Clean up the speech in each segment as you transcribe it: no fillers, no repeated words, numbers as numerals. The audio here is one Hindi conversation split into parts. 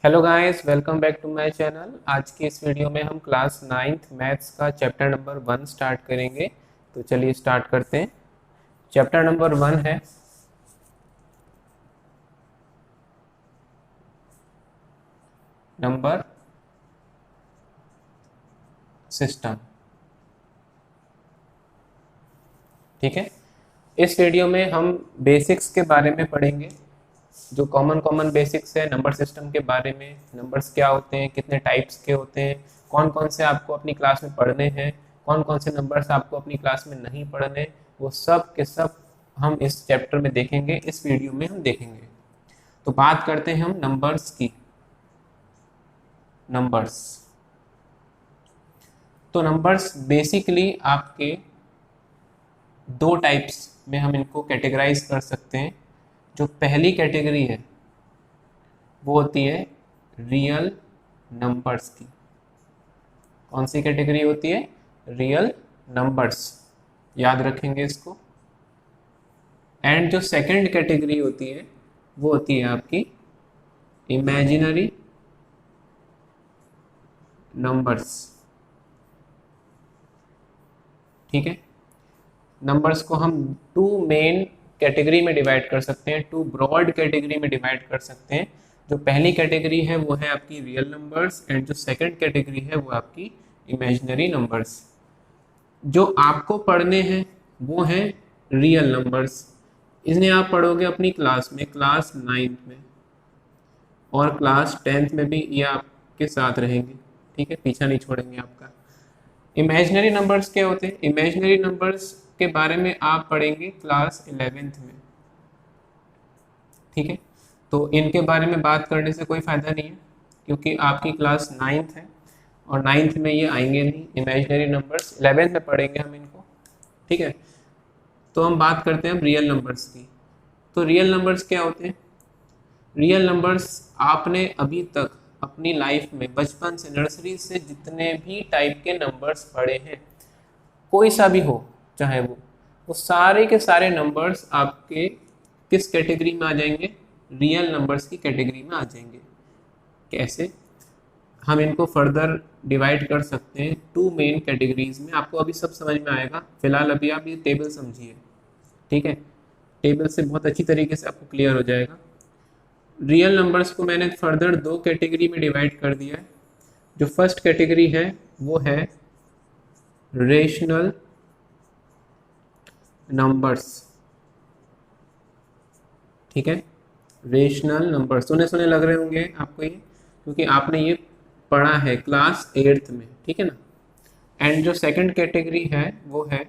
Hello guys, welcome back to my channel. आज की इस वीडियो में हम क्लास 9th मैथ्स का चैप्टर नंबर 1 स्टार्ट करेंगे। तो चलिए स्टार्ट करते हैं। चैप्टर नंबर 1 है नंबर सिस्टम। ठीक है, इस वीडियो में हम बेसिक्स के बारे में पढ़ेंगे, जो कॉमन बेसिक्स है नंबर सिस्टम के बारे में। नंबर्स क्या होते हैं, कितने टाइप्स के होते हैं, कौन कौन से आपको अपनी क्लास में पढ़ने हैं, कौन कौन से नंबर्स आपको अपनी क्लास में नहीं पढ़ने, वो सब के सब हम इस चैप्टर में देखेंगे, इस वीडियो में हम देखेंगे। तो बात करते हैं हम नंबर्स की। नंबर्स तो नंबर्स बेसिकली आपके दो टाइप्स में हम इनको कैटेगराइज कर सकते हैं। जो पहली कैटेगरी है वो होती है रियल नंबर्स की। कौन सी कैटेगरी होती है? रियल नंबर्स, याद रखेंगे इसको। एंड जो सेकंड कैटेगरी होती है वो होती है आपकी इमेजिनरी नंबर्स। ठीक है, नंबर्स को हम टू मेन कैटेगरी में डिवाइड कर सकते हैं, टू ब्रॉड कैटेगरी में डिवाइड कर सकते हैं। जो पहली कैटेगरी है वो है आपकी रियल नंबर्स, एंड जो सेकंड कैटेगरी है वो आपकी इमेजिनरी नंबर्स। जो आपको पढ़ने हैं वो हैं रियल नंबर्स। इन्हें आप पढ़ोगे अपनी क्लास में, क्लास 9th में, और क्लास 10th में भी ये आपके साथ रहेंगे। ठीक है, पीछा नहीं छोड़ेंगे आपका। इमेजिनरी नंबर्स क्या होते हैं? इमेजिनरी नंबर्स के बारे में आप पढ़ेंगे क्लास 11th में। ठीक है, तो इनके बारे में बात करने से कोई फ़ायदा नहीं है, क्योंकि आपकी क्लास 9th है और 9th में ये आएंगे नहीं। इमेजिनरी नंबर्स 11th में पढ़ेंगे हम इनको। ठीक है, तो हम बात करते हैं रियल नंबर्स की। तो रियल नंबर्स क्या होते हैं? रियल नंबर्स आपने अभी तक अपनी लाइफ में बचपन से, नर्सरी से जितने भी टाइप के नंबर्स पढ़े हैं, कोई सा भी हो चाहे वो सारे के सारे नंबर्स आपके किस कैटेगरी में आ जाएंगे? रियल नंबर्स की कैटेगरी में आ जाएंगे। कैसे? हम इनको फर्दर डिवाइड कर सकते हैं टू मेन कैटेगरीज में। आपको अभी सब समझ में आएगा, फिलहाल अभी आप ये टेबल समझिए। ठीक है, टेबल से बहुत अच्छी तरीके से आपको क्लियर हो जाएगा। रियल नंबर्स को मैंने फर्दर दो कैटेगरी में डिवाइड कर दिया है। जो फर्स्ट कैटेगरी है वो है रेशनल नंबर्स। ठीक है, रेशनल नंबर्स सुने सुने लग रहे होंगे आपको ये, क्योंकि आपने ये पढ़ा है क्लास 8th में। ठीक है ना। एंड जो सेकंड कैटेगरी है वो है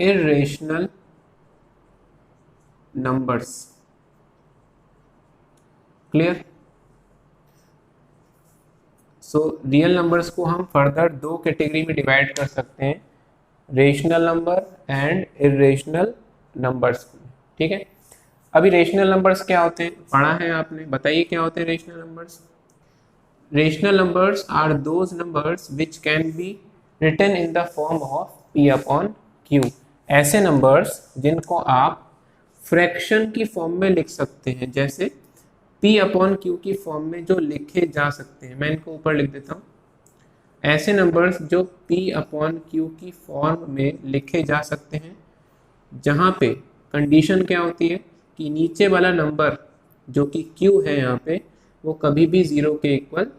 irrational numbers. Clear? So real numbers को हम फर्दर दो कैटेगरी में डिवाइड कर सकते हैं, rational number and irrational numbers. ठीक है, अभी रेशनल नंबर्स क्या होते हैं पढ़ा है आपने, बताइए क्या होते हैं rational numbers? Rational numbers are those numbers which can be written in the form of p upon q। ऐसे नंबर्स जिनको आप फ्रैक्शन की फॉर्म में लिख सकते हैं, जैसे p अपॉन q की फॉर्म में जो लिखे जा सकते हैं। मैं इनको ऊपर लिख देता हूँ। ऐसे नंबर्स जो p अपॉन q की फॉर्म में लिखे जा सकते हैं, जहाँ पे कंडीशन क्या होती है कि नीचे वाला नंबर जो कि q है यहाँ पे, वो कभी भी 0 के इक्वल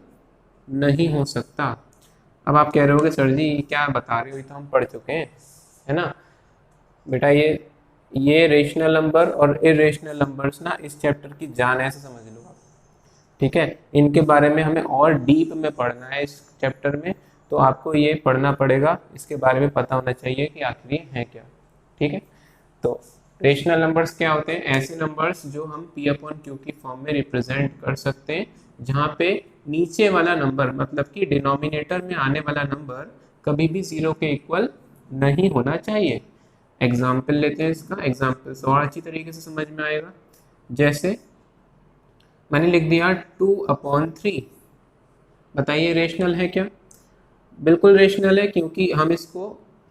नहीं हो सकता। अब आप कह रहे होगे सर जी क्या बता रहे हो, ये तो हम पढ़ चुके हैं, है ना बेटा। ये रेशनल नंबर और इरेशनल नंबर्स ना इस चैप्टर की जान है, ऐसे समझ लो आप। ठीक है, इनके बारे में हमें और डीप में पढ़ना है इस चैप्टर में, तो आपको ये पढ़ना पड़ेगा, इसके बारे में पता होना चाहिए कि आखिर ये है क्या। ठीक है, तो रेशनल नंबर्स क्या होते हैं? ऐसे नंबर्स जो हम p अपॉन q की फॉर्म में रिप्रेजेंट कर सकते हैं, जहाँ पे नीचे वाला नंबर, मतलब कि डिनोमिनेटर में आने वाला नंबर कभी भी 0 के इक्वल नहीं होना चाहिए। एग्जाम्पल लेते हैं इसका, एग्जाम्पल से और अच्छी तरीके से समझ में आएगा। जैसे मैंने लिख दिया 2/3, बताइए रेशनल है क्या? बिल्कुल रेशनल है, क्योंकि हम इसको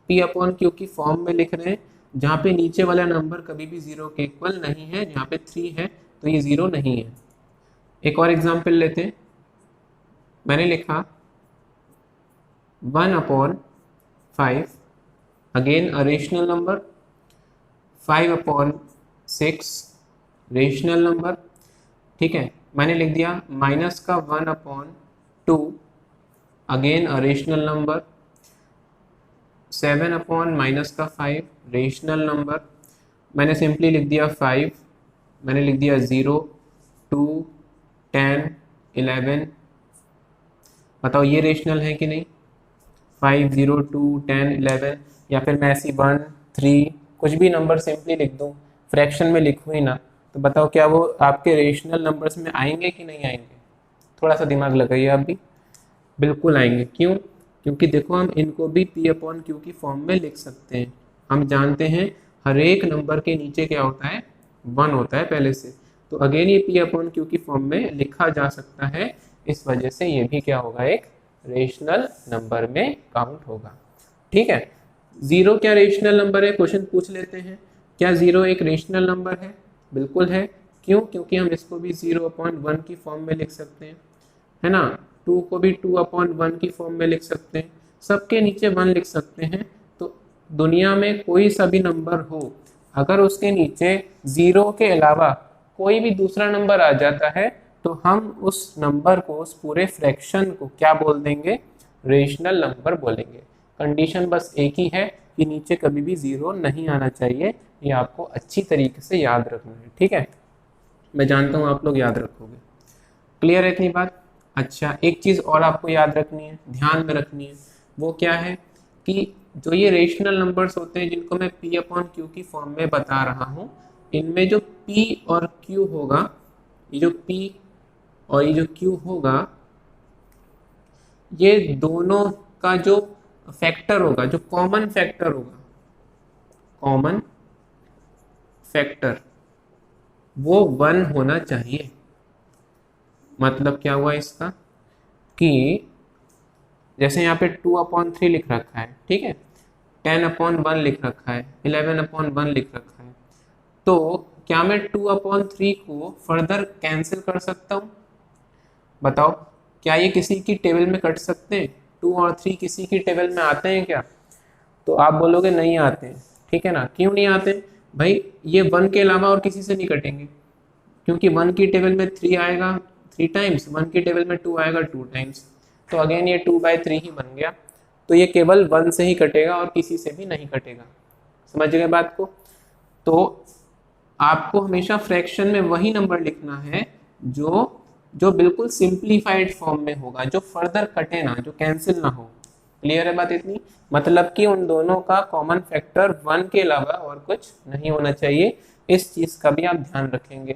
p अपॉन q की फॉर्म में लिख रहे हैं, जहाँ पे नीचे वाला नंबर कभी भी 0 के इक्वल नहीं है, जहाँ पे 3 है तो ये 0 नहीं है। एक और एग्जाम्पल लेते हैं। मैंने लिखा 1/5, again a rational number, 5/6 rational number, ठीक है। मैंने लिख दिया माइनस का 1/2, again a rational number, 7/-5 rational number. मैंने सिंपली लिख दिया 5, मैंने लिख दिया 0, 2, 10, 11। बताओ ये रेशनल है कि नहीं? 5, 0, 2, 10, 11, या फिर मैं ऐसी 1, 3 कुछ भी नंबर सिंपली लिख दूँ, फ्रैक्शन में लिखूँ ही ना, तो बताओ क्या वो आपके रेशनल नंबर्स में आएंगे कि नहीं आएंगे? थोड़ा सा दिमाग लगाइए आप भी। बिल्कुल आएंगे। क्यों? क्योंकि देखो हम इनको भी P/Q की फॉर्म में लिख सकते हैं। हम जानते हैं हर एक नंबर के नीचे क्या होता है, 1 होता है पहले से। तो अगेन ये P/Q की फॉर्म में लिखा जा सकता है, इस वजह से ये भी क्या होगा, एक रेशनल नंबर में काउंट होगा। ठीक है। 0 क्या रेशनल नंबर है? क्वेश्चन पूछ लेते हैं, क्या 0 एक रेशनल नंबर है? बिल्कुल है। क्यों? क्योंकि हम इसको भी 0/1 की फॉर्म में लिख सकते हैं, है ना। 2 को भी 2/1 की फॉर्म में लिख सकते हैं, सबके नीचे 1 लिख सकते हैं। तो दुनिया में कोई सा भी नंबर हो, अगर उसके नीचे 0 के अलावा कोई भी दूसरा नंबर आ जाता है, तो हम उस नंबर को, उस पूरे फ्रैक्शन को क्या बोल देंगे? रेशनल नंबर बोलेंगे। कंडीशन बस एक ही है कि नीचे कभी भी 0 नहीं आना चाहिए। ये आपको अच्छी तरीके से याद रखना है, ठीक है। मैं जानता हूँ आप लोग याद रखोगे। क्लियर है इतनी बात? अच्छा, एक चीज़ और आपको याद रखनी है, ध्यान में रखनी है, वो क्या है कि जो ये रेशनल नंबर्स होते हैं जिनको मैं P/Q की फॉर्म में बता रहा हूँ, इनमें जो P और Q होगा, ये जो P और ये जो Q होगा, ये दोनों का जो फैक्टर होगा, जो कॉमन फैक्टर होगा, कॉमन फैक्टर, वो 1 होना चाहिए। मतलब क्या हुआ इसका कि जैसे यहाँ पे 2/3 लिख रखा है, ठीक है, 10/1 लिख रखा है, 11/1 लिख रखा है, तो क्या मैं 2/3 को फर्दर कैंसिल कर सकता हूँ? बताओ, क्या ये किसी की टेबल में कट सकते हैं? 2 और 3 किसी की टेबल में आते हैं क्या? तो आप बोलोगे नहीं आते हैं, ठीक है ना। क्यों नहीं आते? भाई ये 1 के अलावा और किसी से नहीं कटेंगे, क्योंकि 1 की टेबल में 3 आएगा 3 टाइम्स, 1 की टेबल में 2 आएगा 2 टाइम्स, तो अगेन ये 2/3 ही बन गया। तो ये केवल 1 से ही कटेगा और किसी से भी नहीं कटेगा। समझ गए बात को? तो आपको हमेशा फ्रैक्शन में वही नंबर लिखना है जो जो बिल्कुल सिंप्लीफाइड फॉर्म में होगा, जो फर्दर कटे ना, जो कैंसिल ना हो। क्लियर है बात इतनी? मतलब कि उन दोनों का कॉमन फैक्टर 1 के अलावा और कुछ नहीं होना चाहिए। इस चीज का भी आप ध्यान रखेंगे।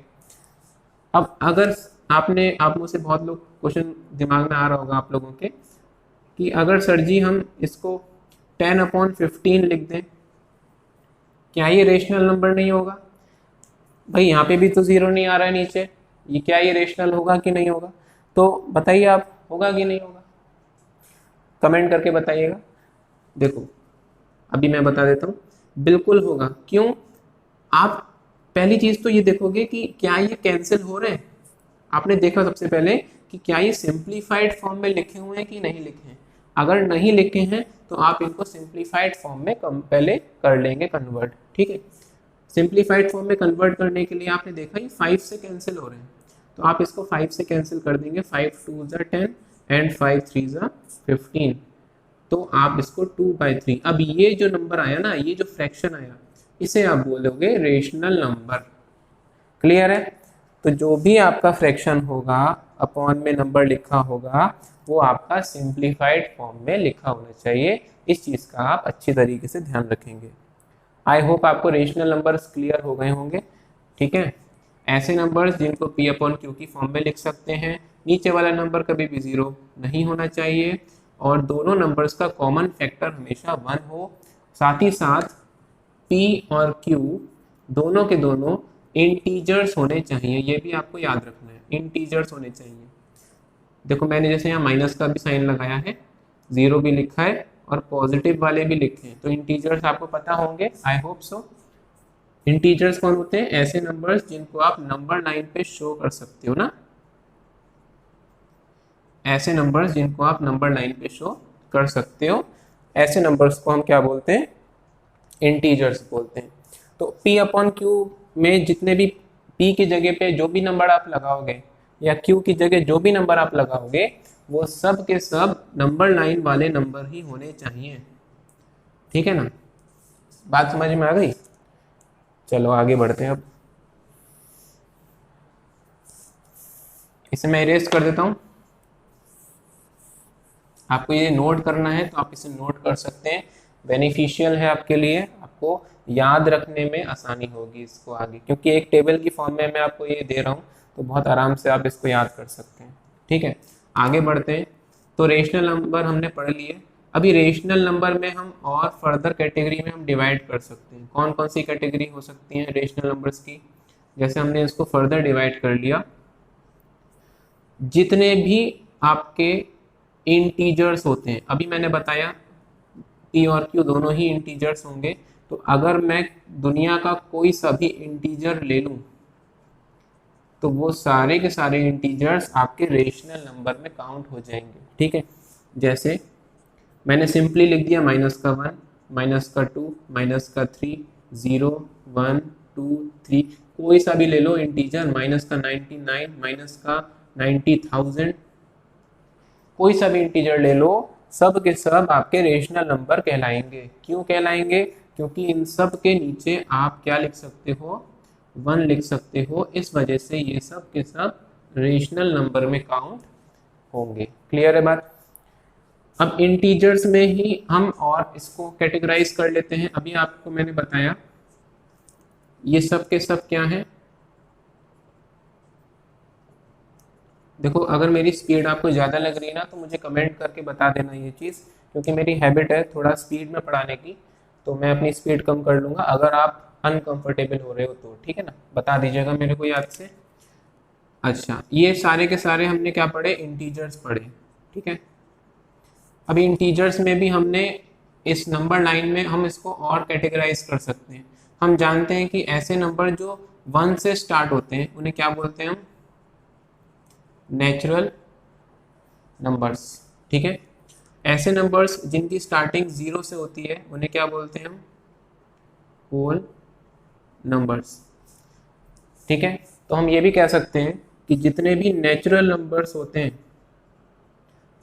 अब अगर आप मुझसे बहुत लोग क्वेश्चन दिमाग में आ रहा होगा आप लोगों के कि अगर सर जी हम इसको 10/15 लिख दें, क्या ये रेशनल नंबर नहीं होगा? भाई यहाँ पे भी तो 0 नहीं आ रहा है नीचे, ये क्या ये रेशनल होगा कि नहीं होगा? तो बताइए आप, होगा कि नहीं होगा? कमेंट करके बताइएगा। देखो अभी मैं बता देता हूँ, बिल्कुल होगा। क्यों? आप पहली चीज तो ये देखोगे कि क्या ये कैंसिल हो रहे हैं। आपने देखा सबसे पहले कि क्या ये सिंप्लीफाइड फॉर्म में लिखे हुए हैं कि नहीं लिखे हैं। अगर नहीं लिखे हैं तो आप इनको सिंप्लीफाइड फॉर्म में पहले कर लेंगे कन्वर्ट, ठीक है। सिंप्लीफाइड फॉर्म में कन्वर्ट करने के लिए आपने देखा ये 5 से कैंसिल हो रहे हैं, तो आप इसको 5 से कैंसिल कर देंगे, 5 2 10 एंड 5 3 15, तो आप इसको 2/3। अब ये जो नंबर आया ना, ये जो फ्रैक्शन आया, इसे आप बोलोगे रेशनल नंबर। क्लियर है? तो जो भी आपका फ्रैक्शन होगा, अपॉन में नंबर लिखा होगा, वो आपका सिंप्लीफाइड फॉर्म में लिखा होना चाहिए। इस चीज का आप अच्छी तरीके से ध्यान रखेंगे। आई होप आपको रेशनल नंबर्स क्लियर हो गए होंगे, ठीक है। ऐसे नंबर्स जिनको P/Q की फॉर्म में लिख सकते हैं, नीचे वाला नंबर कभी भी 0 नहीं होना चाहिए, और दोनों नंबर्स का कॉमन फैक्टर हमेशा 1 हो। साथ ही साथ P और Q दोनों के दोनों इंटीजर्स होने चाहिए, ये भी आपको याद रखना है, इंटीजर्स होने चाहिए। देखो मैंने जैसे यहाँ माइनस का भी साइन लगाया है, 0 भी लिखा है और पॉजिटिव वाले भी लिखे हैं, तो इंटीजर्स आपको पता होंगे, आई होप सो। इंटीजर्स कौन होते हैं? ऐसे नंबर्स जिनको आप नंबर लाइन पे शो कर सकते हो ना, ऐसे नंबर्स जिनको आप नंबर लाइन पे शो कर सकते हो, ऐसे नंबर्स को हम क्या बोलते हैं? इंटीजर्स बोलते हैं। तो p अपॉन क्यू में जितने भी p की जगह पे जो भी नंबर आप लगाओगे या q की जगह जो भी नंबर आप लगाओगे वो सब के सब नंबर लाइन वाले नंबर ही होने चाहिए, ठीक है ना? बात समझ में आ गई? चलो आगे बढ़ते हैं। अब इसे मैं इरेज कर देता हूँ। आपको ये नोट करना है तो आप इसे नोट कर सकते हैं, बेनिफिशियल है आपके लिए, आपको याद रखने में आसानी होगी इसको आगे, क्योंकि एक टेबल की फॉर्म में मैं आपको ये दे रहा हूँ तो बहुत आराम से आप इसको याद कर सकते हैं, ठीक है? आगे बढ़ते हैं। तो रेशनल नंबर हमने पढ़ लिए। अभी रेशनल नंबर में हम और फर्दर कैटेगरी में हम डिवाइड कर सकते हैं। कौन कौन सी कैटेगरी हो सकती है रेशनल नंबर्स की? जैसे हमने इसको फर्दर डिवाइड कर लिया, जितने भी आपके इंटीजर्स होते हैं, अभी मैंने बताया p और q दोनों ही इंटीजर्स होंगे, तो अगर मैं दुनिया का कोई सा भी इंटीजर ले लूं तो वो सारे के सारे इंटीजर्स आपके रेशनल नंबर में काउंट हो जाएंगे, ठीक है? जैसे मैंने सिंपली लिख दिया माइनस का 1, माइनस का 2, माइनस का 3, 0, 1, 2, 3, कोई सा भी ले लो इंटीजर, माइनस का 99, माइनस का 90,000, कोई सा भी इंटीजर ले लो, सब के सब आपके रेशनल नंबर कहलाएंगे। क्यों कहलाएंगे? क्योंकि इन सब के नीचे आप क्या लिख सकते हो? 1 लिख सकते हो, इस वजह से ये सब के सब रेशनल नंबर में काउंट होंगे। क्लियर है बात? अब इंटीजर्स में ही हम और इसको कैटेगराइज कर लेते हैं। अभी आपको मैंने बताया ये सब के सब क्या है। देखो, अगर मेरी स्पीड आपको ज़्यादा लग रही है ना तो मुझे कमेंट करके बता देना ये चीज़, क्योंकि मेरी हैबिट है थोड़ा स्पीड में पढ़ाने की, तो मैं अपनी स्पीड कम कर लूँगा अगर आप अनकंफर्टेबल हो रहे हो तो, ठीक है ना? बता दीजिएगा मेरे को याद से। अच्छा, ये सारे के सारे हमने क्या पढ़े? इंटीजर्स पढ़े, ठीक है? अभी इंटीजर्स में भी हमने इस नंबर लाइन में हम इसको और कैटेगराइज कर सकते हैं। हम जानते हैं कि ऐसे नंबर जो 1 से स्टार्ट होते हैं उन्हें क्या बोलते हैं हम? नेचुरल नंबर्स, ठीक है? ऐसे नंबर्स जिनकी स्टार्टिंग 0 से होती है उन्हें क्या बोलते हैं हम? होल नंबर्स, ठीक है? तो हम ये भी कह सकते हैं कि जितने भी नेचुरल नंबर्स होते हैं,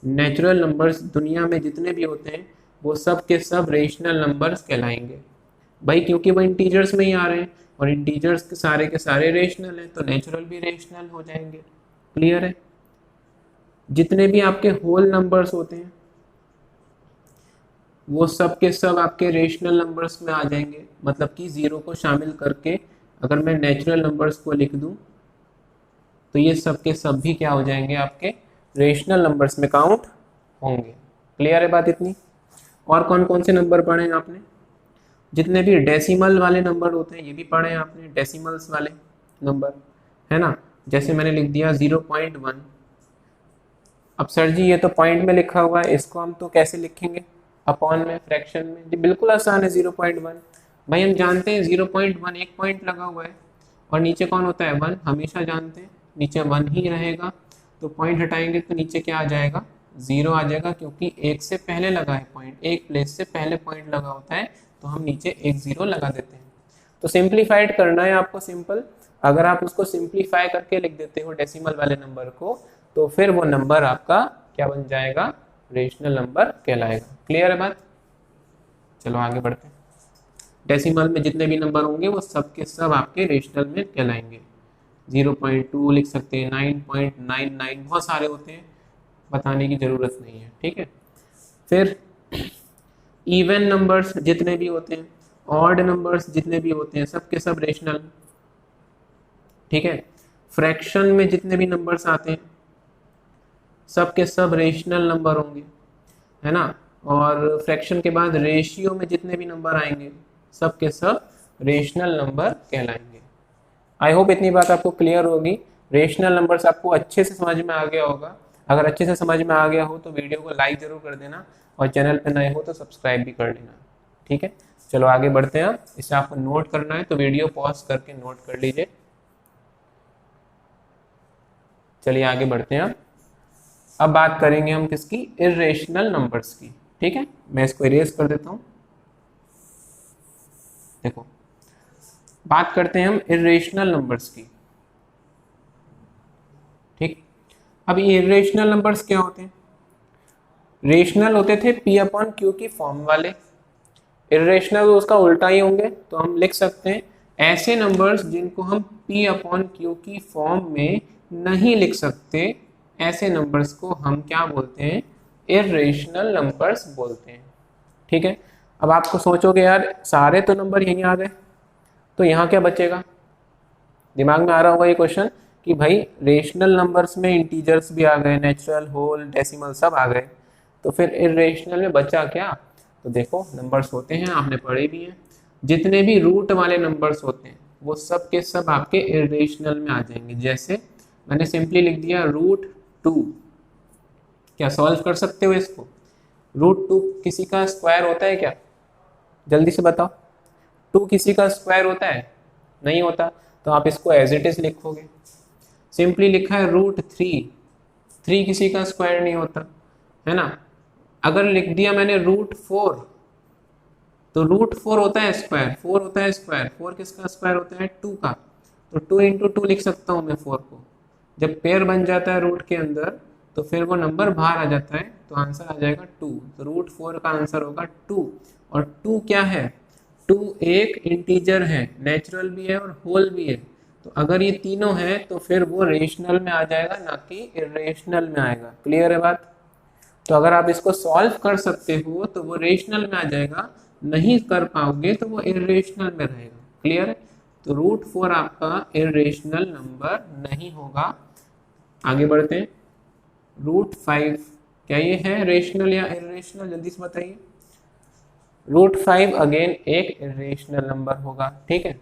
नेचुरल नंबर्स दुनिया में जितने भी होते हैं वो सब के सब रेशनल नंबर्स कहलाएंगे भाई, क्योंकि वो इंटीजर्स में ही आ रहे हैं और इंटीजर्स के सारे रेशनल हैं तो नेचुरल भी रेशनल हो जाएंगे। क्लियर है? जितने भी आपके होल नंबर्स होते हैं वो सब के सब आपके रेशनल नंबर्स में आ जाएंगे, मतलब कि 0 को शामिल करके अगर मैं नेचुरल नंबर्स को लिख दूं तो ये सब के सब भी क्या हो जाएंगे? आपके रेशनल नंबर्स में काउंट होंगे। क्लियर है बात इतनी? और कौन कौन से नंबर पढ़े हैं आपने? जितने भी डेसिमल वाले नंबर होते हैं ये भी पढ़े हैं आपने, डेसिमल्स वाले नंबर, है ना? जैसे मैंने लिख दिया 0.1। अब सर जी ये तो पॉइंट में लिखा हुआ है, इसको हम तो कैसे लिखेंगे अपॉन में, फ्रैक्शन में? जी बिल्कुल आसान है। 0.1 भाई हम जानते हैं 0.1 एक पॉइंट लगा हुआ है और नीचे कौन होता है? 1, हमेशा जानते हैं नीचे 1 ही रहेगा, तो पॉइंट हटाएंगे तो नीचे क्या आ जाएगा? 0 आ जाएगा, क्योंकि एक से पहले लगा है पॉइंट, एक प्लेस से पहले पॉइंट लगा होता है तो हम नीचे एक 0 लगा देते हैं। तो सिंप्लीफाइड करना है आपको, सिंपल। अगर आप उसको सिंप्लीफाई करके लिख देते हो डेसिमल वाले नंबर को तो फिर वो नंबर आपका क्या बन जाएगा? रेशनल नंबर कहलाएगा। क्लियर है बात? चलो आगे बढ़ते हैं। डेसिमल में जितने भी नंबर होंगे वो सब के सब आपके रेशनल में कहलाएंगे। 0.2 लिख सकते हैं, 9.99, बहुत सारे होते हैं, बताने की जरूरत नहीं है, ठीक है? फिर इवन नंबर्स जितने भी होते हैं, ऑड नंबर्स जितने भी होते हैं, सब के सब रेशनल, ठीक है? फ्रैक्शन में जितने भी नंबर्स आते हैं सब के सब रेशनल नंबर होंगे, है ना? और फ्रैक्शन के बाद रेशियो में जितने भी नंबर आएंगे सब के सब रेशनल नंबर कहलाएंगे। आई होप इतनी बात आपको क्लियर होगी। रेशनल नंबर्स आपको अच्छे से समझ में आ गया होगा। अगर अच्छे से समझ में आ गया हो तो वीडियो को लाइक जरूर कर देना और चैनल पर नए हो तो सब्सक्राइब भी कर लेना, ठीक है? चलो आगे बढ़ते हैं। इसे आपको नोट करना है तो वीडियो पॉज करके नोट कर लीजिए। चलिए आगे बढ़ते हैं। अब बात करेंगे हम किसकी, इर्रेशनल नंबर्स की। ठीक है, मैं इसको इरेज कर देता हूं। देखो, बात करते हैं हम इर्रेशनल नंबर्स की। ठीक, अब ये इर्रेशनल नंबर्स क्या होते हैं? रेशनल होते थे पी अपॉन क्यू की फॉर्म वाले, इर्रेशनल उसका उल्टा ही होंगे। तो हम लिख सकते हैं ऐसे नंबर्स जिनको हम पी अपॉन क्यू की फॉर्म में नहीं लिख सकते, ऐसे नंबर्स को हम क्या बोलते हैं, इर्रेशनल नंबर्स बोलते हैं। ठीक है, अब आपको सोचोगे यार सारे तो नंबर यहीं आ गए, तो यहाँ क्या बचेगा? दिमाग में आ रहा होगा ये क्वेश्चन कि भाई रेशनल नंबर्स में इंटीजर्स भी आ गए, नेचुरल, होल, डेसिमल सब आ गए, तो फिर इर्रेशनल में बचा क्या? तो देखो, नंबर्स होते हैं, आपने पढ़े भी हैं, जितने भी रूट वाले नंबर्स होते हैं वो सब के सब आपके इर्रेशनल में आ जाएंगे। जैसे मैंने सिंपली लिख दिया √2, क्या सॉल्व कर सकते हो इसको? √2 किसी का स्क्वायर होता है क्या? जल्दी से बताओ, 2 किसी का स्क्वायर होता है? नहीं होता। तो आप इसको एज इट इज लिखोगे। सिंपली लिखा है √3, 3 किसी का स्क्वायर नहीं होता, है ना। अगर लिख दिया मैंने √4, तो √4 होता है स्क्वायर, 4 होता है स्क्वायर, 4 किसका स्क्वायर होता है? 2 का। तो 2 इंटू 2 लिख सकता हूँ मैं 4 को। जब पेयर बन जाता है रूट के अंदर तो फिर वो नंबर बाहर आ जाता है, तो आंसर आ जाएगा 2। तो √4 का आंसर होगा 2। और 2 क्या है? 2 एक इंटीजर है, नेचुरल भी है और होल भी है। तो अगर ये तीनों है तो फिर वो रेशनल में आ जाएगा, ना कि इर्रेशनल में आएगा। क्लियर है बात? तो अगर आप इसको सॉल्व कर सकते हो तो वो रेशनल में आ जाएगा, नहीं कर पाओगे तो वो इर्रेशनल में रहेगा। क्लियर है? तो √4 आपका इर्रेशनल नंबर नहीं होगा। आगे बढ़ते हैं। √5 क्या ये है रेशनल या इर्रेशनल? जल्दी से बताइए। √5 अगेन एक इर्रेशनल नंबर होगा। ठीक है,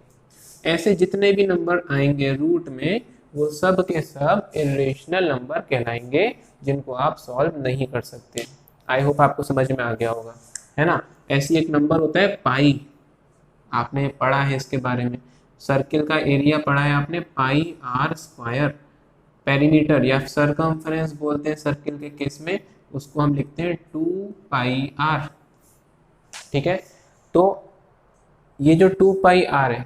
ऐसे जितने भी नंबर आएंगे रूट में वो सब के सब इर्रेशनल नंबर कहलाएंगे, जिनको आप सॉल्व नहीं कर सकते। आई होप आपको समझ में आ गया होगा, है ना। ऐसी एक नंबर होता है पाई, आपने पढ़ा है इसके बारे में। सर्किल का एरिया पढ़ा है आपने, πr²। पेरीमीटर या सरकमफ्रेंस बोलते हैं सर्किल के केस में, उसको हम लिखते हैं 2πr। ठीक है, तो ये जो 2πr है,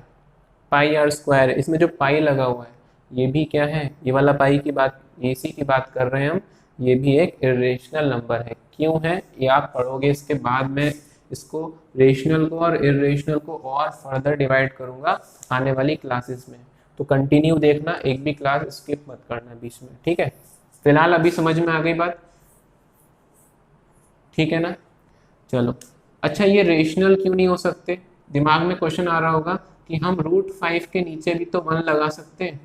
πr², इसमें जो पाई लगा हुआ है ये भी क्या है? ये वाला पाई की बात, इसी की बात कर रहे हैं हम। ये भी एक इर्रेशनल नंबर है। क्यों है ये आप पढ़ोगे इसके बाद में। इसको रेशनल को और इर्रेशनल को और फर्दर डिवाइड करूंगा आने वाली क्लासेस में, तो कंटिन्यू देखना, एक भी क्लास स्किप मत करना बीच में। ठीक है, फिलहाल अभी समझ में आ गई बात? ठीक है ना। चलो, अच्छा ये रेशनल क्यों नहीं हो सकते? दिमाग में क्वेश्चन आ रहा होगा कि हम √5 के नीचे भी तो 1 लगा सकते हैं,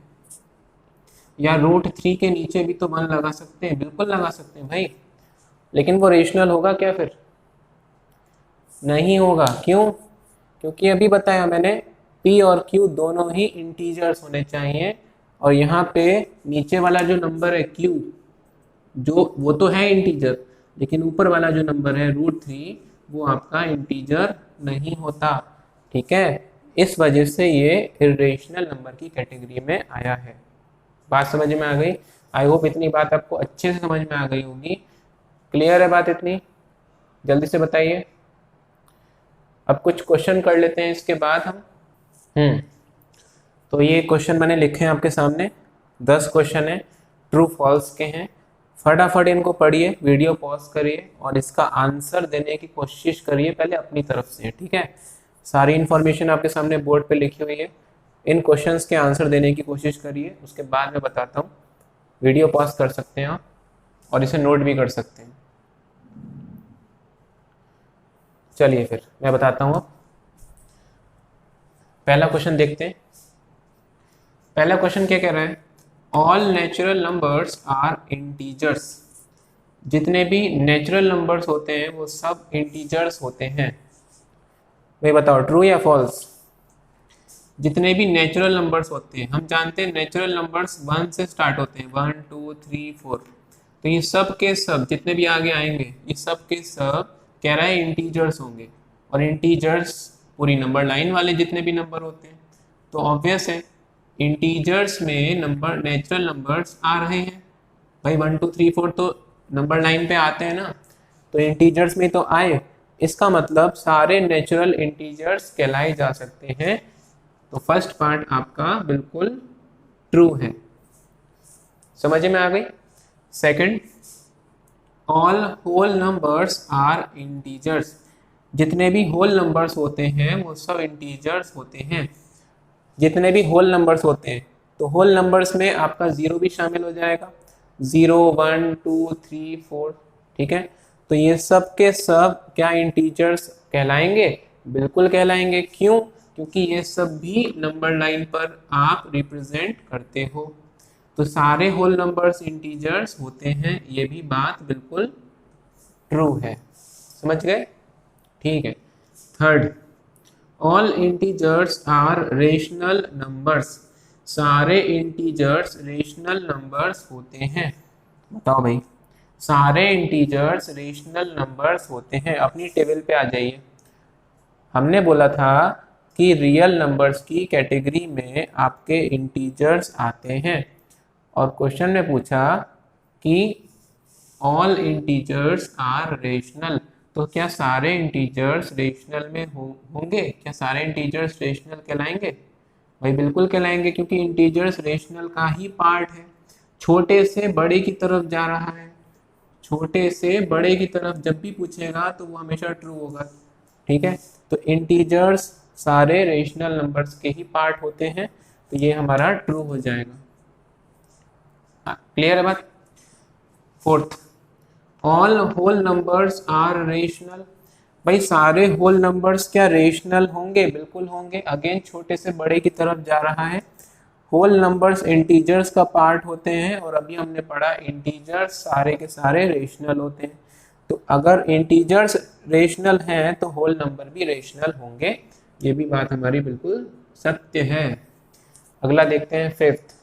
या √3 के नीचे भी तो 1 लगा सकते हैं। बिल्कुल लगा सकते हैं भाई, लेकिन वो रेशनल होगा क्या? फिर नहीं होगा। क्यों? क्योंकि अभी बताया मैंने, p और q दोनों ही इंटीजर्स होने चाहिए, और यहाँ पे नीचे वाला जो नंबर है q, जो वो तो है इंटीजर, लेकिन ऊपर वाला जो नंबर है √3 वो आपका इंटीजर नहीं होता। ठीक है, इस वजह से ये इर्रेशनल नंबर की कैटेगरी में आया है। बात समझ में आ गई? आई होप इतनी बात आपको अच्छे से समझ में आ गई होगी। क्लियर है बात इतनी? जल्दी से बताइए। अब कुछ क्वेश्चन कर लेते हैं इसके बाद हम। तो ये क्वेश्चन मैंने लिखे हैं आपके सामने, 10 क्वेश्चन है, ट्रू फॉल्स के हैं। फटाफट इनको पढ़िए, वीडियो पॉज करिए और इसका आंसर देने की कोशिश करिए पहले अपनी तरफ से। ठीक है, सारी इन्फॉर्मेशन आपके सामने बोर्ड पे लिखी हुई है, इन क्वेश्चंस के आंसर देने की कोशिश करिए, उसके बाद मैं बताता हूँ। वीडियो पॉज कर सकते हैं आप और इसे नोट भी कर सकते हैं। चलिए फिर मैं बताता हूँ। अब पहला क्वेश्चन देखते हैं। पहला क्वेश्चन क्या कह रहा है? All natural numbers are integers. जितने भी नेचुरल नंबर्स होते हैं वो सब इंटीजर्स होते हैं। भाई बताओ ट्रू या फॉल्स? जितने भी नेचुरल नंबर्स होते हैं, हम जानते हैं नेचुरल नंबर्स 1 से स्टार्ट होते हैं, 1 2 3 4। तो ये सब के सब जितने भी आगे आएंगे ये सब के सब कह रहा है इंटीजर्स होंगे, और इंटीजर्स पूरी नंबर लाइन वाले जितने भी नंबर होते हैं। तो ऑब्वियस है इंटीजर्स में नंबर नेचुरल नंबर्स आ रहे हैं भाई, 1 2 3 4 तो नंबर लाइन पे आते हैं ना, तो इंटीजर्स में तो आए, इसका मतलब सारे नेचुरल इंटीजर्स कहलाए जा सकते हैं। तो फर्स्ट पार्ट आपका बिल्कुल ट्रू है, समझ में आ गई। Second, all whole numbers are integers, जितने भी होल नंबर्स होते हैं वो सब इंटीजर्स होते हैं। जितने भी होल नंबर्स होते हैं, तो होल नंबर्स में आपका जीरो भी शामिल हो जाएगा, 0 1 2 3 4, ठीक है। तो ये सब के सब क्या इंटीजर्स कहलाएंगे? बिल्कुल कहलाएंगे। क्यों? क्योंकि ये सब भी नंबर लाइन पर आप रिप्रेजेंट करते हो। तो सारे होल नंबर्स इंटीजर्स होते हैं, ये भी बात बिल्कुल ट्रू है, समझ गए? ठीक है। Third, all integers are rational numbers, सारे इंटीजर्स रेशनल नंबर्स होते हैं। बताओ भाई, सारे इंटीजर्स रेशनल नंबर्स होते हैं। अपनी टेबल पे आ जाइए। हमने बोला था कि रियल नंबर्स की कैटेगरी में आपके इंटीजर्स आते हैं, और क्वेश्चन में पूछा कि ऑल इंटीजर्स आर रेशनल, तो क्या सारे इंटीजर्स रेशनल में होंगे? क्या सारे इंटीजर्स रेशनल कहलाएंगे? भाई बिल्कुल कहलाएंगे, क्योंकि इंटीजर्स रेशनल का ही पार्ट है। छोटे से बड़े की तरफ जा रहा है, छोटे से बड़े की तरफ जब भी पूछेगा तो वो हमेशा ट्रू होगा, ठीक है। तो इंटीजर्स सारे रेशनल नंबर्स के ही पार्ट होते हैं, तो ये हमारा ट्रू हो जाएगा। क्लियर है बात? Fourth, all whole numbers are rational, भाई सारे होल नंबर्स क्या रेशनल होंगे? बिल्कुल होंगे। अगेन छोटे से बड़े की तरफ जा रहा है। होल नंबर्स इंटीजर्स का पार्ट होते हैं, और अभी हमने पढ़ा इंटीजर्स सारे के सारे रेशनल होते हैं। तो अगर इंटीजर्स रेशनल हैं तो होल नंबर भी रेशनल होंगे, ये भी बात हमारी बिल्कुल सत्य है। अगला देखते हैं fifth,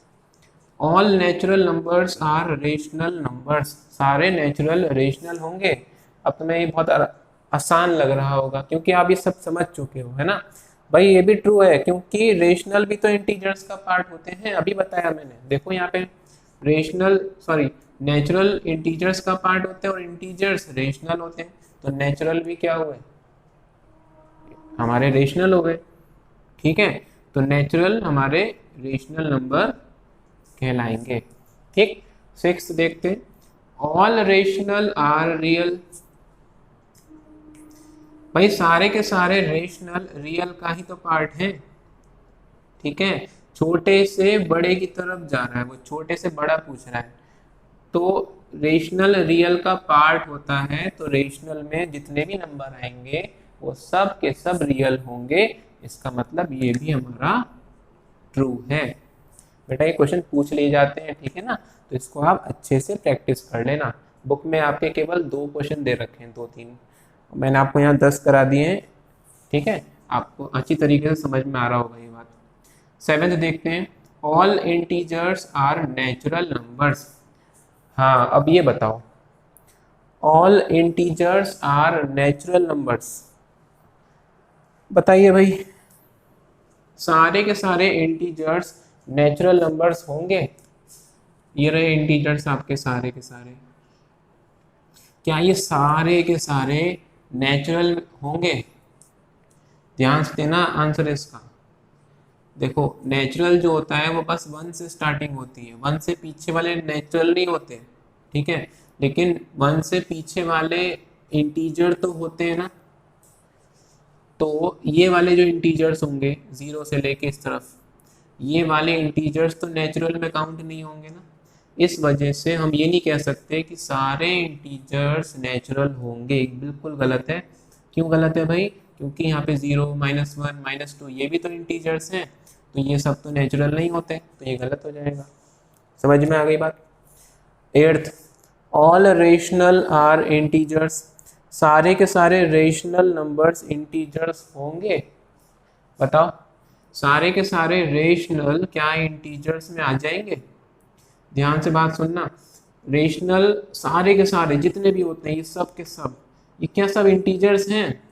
all natural numbers are rational numbers, सारे नेचुरल रेशनल होंगे। अब तुम्हें ये बहुत आसान लग रहा होगा, क्योंकि आप ये सब समझ चुके हो, है ना भाई। ये भी ट्रू है, क्योंकि रेशनल भी तो इंटीजर्स का पार्ट होते हैं, अभी बताया मैंने। देखो यहाँ पे नेचुरल इंटीजर्स का पार्ट होते हैं और इंटीजर्स रेशनल होते हैं, तो नेचुरल भी क्या हुए? हमारे रेशनल हो गए, ठीक है। तो नेचुरल हमारे रेशनल नंबर कहलाएंगे, ठीक। सिक्स देखते, ऑल रेशनल आर रियल, भाई सारे के सारे रेशनल रियल का ही तो पार्ट है, ठीक है। छोटे से बड़े की तरफ जा रहा है, वो छोटे से बड़ा पूछ रहा है, तो रेशनल रियल का पार्ट होता है। तो रेशनल में जितने भी नंबर आएंगे वो सब के सब रियल होंगे, इसका मतलब ये भी हमारा ट्रू है। बेटा ये क्वेश्चन पूछ लिए जाते हैं, ठीक है ना, तो इसको आप अच्छे से प्रैक्टिस कर लेना। बुक में आपके केवल 2 क्वेश्चन दे रखे हैं, 2-3, मैंने आपको यहाँ 10 करा दिए हैं, ठीक है। आपको अच्छी तरीके से समझ में आ रहा होगा ये बात। सेवेंथ देखते हैं, all integers are natural numbers. हाँ अब ये बताओ, all integers are natural numbers, बताइए भाई, सारे के सारे इंटीजर्स नेचुरल नंबर्स होंगे? ये रहे इंटीजर्स आपके सारे के सारे, क्या ये सारे के सारे नेचुरल होंगे? ध्यान से देना आंसर इसका। देखो नेचुरल जो होता है वो बस 1 से स्टार्टिंग होती है, 1 से पीछे वाले नेचुरल नहीं होते, ठीक है। लेकिन 1 से पीछे वाले इंटीजर तो होते हैं ना, तो ये वाले जो इंटीजर्स होंगे 0 से लेके इस तरफ, ये वाले इंटीजर्स तो नेचुरल में काउंट नहीं होंगे ना। इस वजह से हम ये नहीं कह सकते कि सारे इंटीजर्स नेचुरल होंगे, बिल्कुल गलत है। क्यों गलत है भाई? क्योंकि यहाँ पे 0 -1 -2 ये भी तो इंटीजर्स हैं, तो ये सब तो नेचुरल नहीं होते, तो ये गलत हो जाएगा। समझ में आ गई बात? Eighth, all rational are integers, सारे के सारे रेशनल नंबर्स इंटीजर्स होंगे? बताओ, सारे के सारे रेशनल क्या इंटीजर्स में आ जाएंगे? ध्यान से बात सुनना, रेशनल सारे के सारे जितने भी होते हैं ये सब के सब, ये क्या सब इंटीजर्स हैं?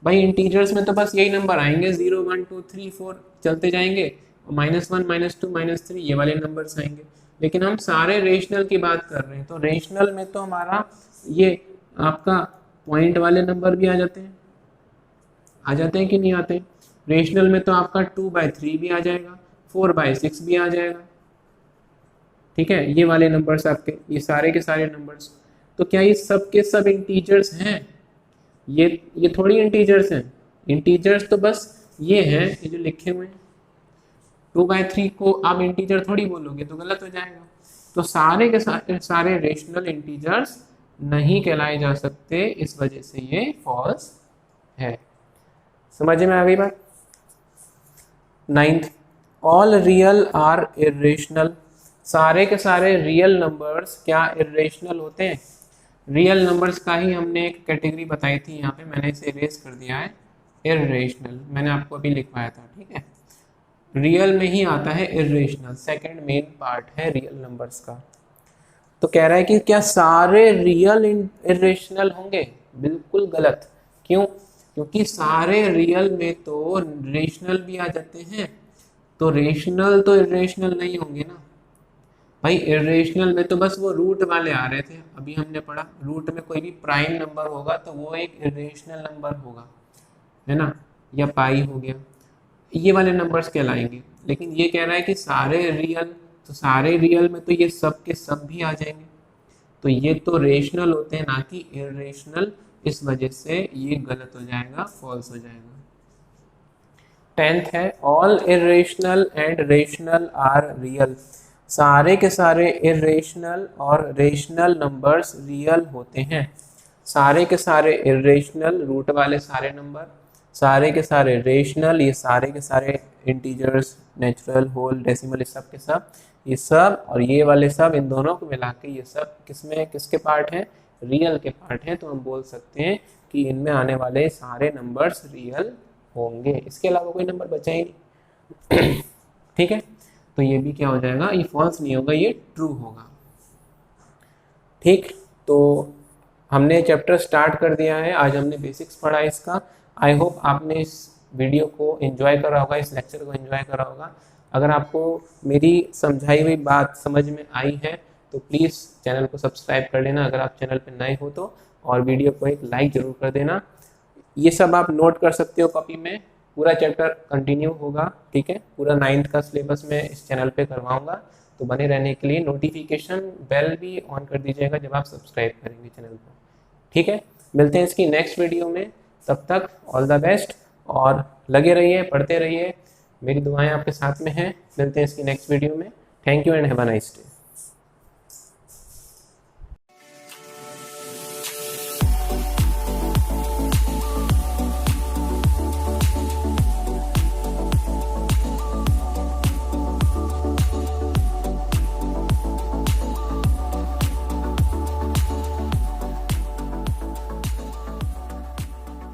भाई इंटीजर्स में तो बस यही नंबर आएंगे, 0 1 2 3 4 चलते जाएंगे, और -1 -2 -3 ये वाले नंबर्स आएंगे। लेकिन हम सारे रेशनल की बात कर रहे हैं, तो रेशनल में तो हमारा ये आपका पॉइंट वाले नंबर भी आ जाते हैं, कि नहीं आते? रेशनल में तो आपका 2/3 भी आ जाएगा, 4/6 भी आ जाएगा, ठीक है, ये वाले नंबर्स आपके, ये सारे के सारे नंबर्स। तो क्या ये सब के सब इंटीजर्स हैं? ये थोड़ी इंटीजर्स हैं। इंटीजर्स तो बस ये हैं, ये जो लिखे हुए हैं। 2/3 को आप इंटीजर थोड़ी बोलोगे, तो गलत हो जाएगा। तो सारे के सारे रेशनल इंटीजर्स नहीं कहलाए जा सकते, इस वजह से ये फॉल्स है। समझ में आ गई बात? 9th, all real are irrational. सारे के सारे रियल नंबर्स क्या इरेशनल होते हैं? रियल नंबर्स का ही हमने एक कैटेगरी बताई थी, यहाँ पे मैंने इसे इरेज कर दिया है, इरेशनल, मैंने आपको अभी लिखवाया था, ठीक है। रियल में ही आता है इरेशनल, सेकंड मेन पार्ट है रियल नंबर्स का। तो कह रहा है कि क्या सारे रियल इरेशनल होंगे? बिल्कुल गलत। क्यों? क्योंकि सारे रियल में तो रेशनल भी आ जाते हैं, तो रेशनल तो इरेशनल नहीं होंगे ना भाई। इरेशनल में तो बस वो रूट वाले आ रहे थे, अभी हमने पढ़ा रूट में कोई भी प्राइम नंबर होगा तो वो एक इरेशनल नंबर होगा, है ना, या पाई हो गया, ये वाले नंबर्स कहलाएंगे। लेकिन ये कह रहा है कि सारे रियल, तो सारे रियल में तो ये सब के सब भी आ जाएंगे, तो ये तो रेशनल होते हैं ना कि इरेशनल, इस वजह से ये गलत हो जाएगा, फॉल्स हो जाएगा। 10th है, all irrational and rational are real. सारे के सारे इरेशनल और रेशनल नंबर्स रियल होते हैं। सारे के सारे इरेशनल रूट वाले सारे नंबर, सारे के सारे रेशनल, ये सारे के सारे इंटीजर्स, नेचुरल, होल, डेसिमल, ये सब के सब, ये सब और ये वाले सब, इन दोनों को मिला के ये सब किसमें, किसके पार्ट हैं? रियल के पार्ट हैं। तो हम बोल सकते हैं कि इनमें आने वाले सारे नंबर्स रियल होंगे, इसके अलावा कोई नंबर बचा ही नहीं। ठीक है, तो ये भी क्या हो जाएगा, ये फॉल्स नहीं होगा, ये ट्रू होगा। ठीक, तो हमने चैप्टर स्टार्ट कर दिया है, आज हमने बेसिक्स पढ़ा है इसका। आई होप आपने इस वीडियो को एंजॉय करा होगा, इस लेक्चर को एंजॉय करा होगा। अगर आपको मेरी समझाई हुई बात समझ में आई है तो प्लीज़ चैनल को सब्सक्राइब कर लेना, अगर आप चैनल पर नए हो तो, और वीडियो को एक लाइक ज़रूर कर देना। ये सब आप नोट कर सकते हो कॉपी में, पूरा चैप्टर कंटिन्यू होगा, ठीक है। पूरा 9th का सिलेबस मैं इस चैनल पे करवाऊंगा, तो बने रहने के लिए नोटिफिकेशन बेल भी ऑन कर दीजिएगा जब आप सब्सक्राइब करेंगे चैनल को, ठीक है। मिलते हैं इसकी नेक्स्ट वीडियो में, तब तक ऑल द बेस्ट, और लगे रहिए, पढ़ते रहिए, मेरी दुआएं आपके साथ में हैं। मिलते हैं इसकी नेक्स्ट वीडियो में। Thank you and have a nice day.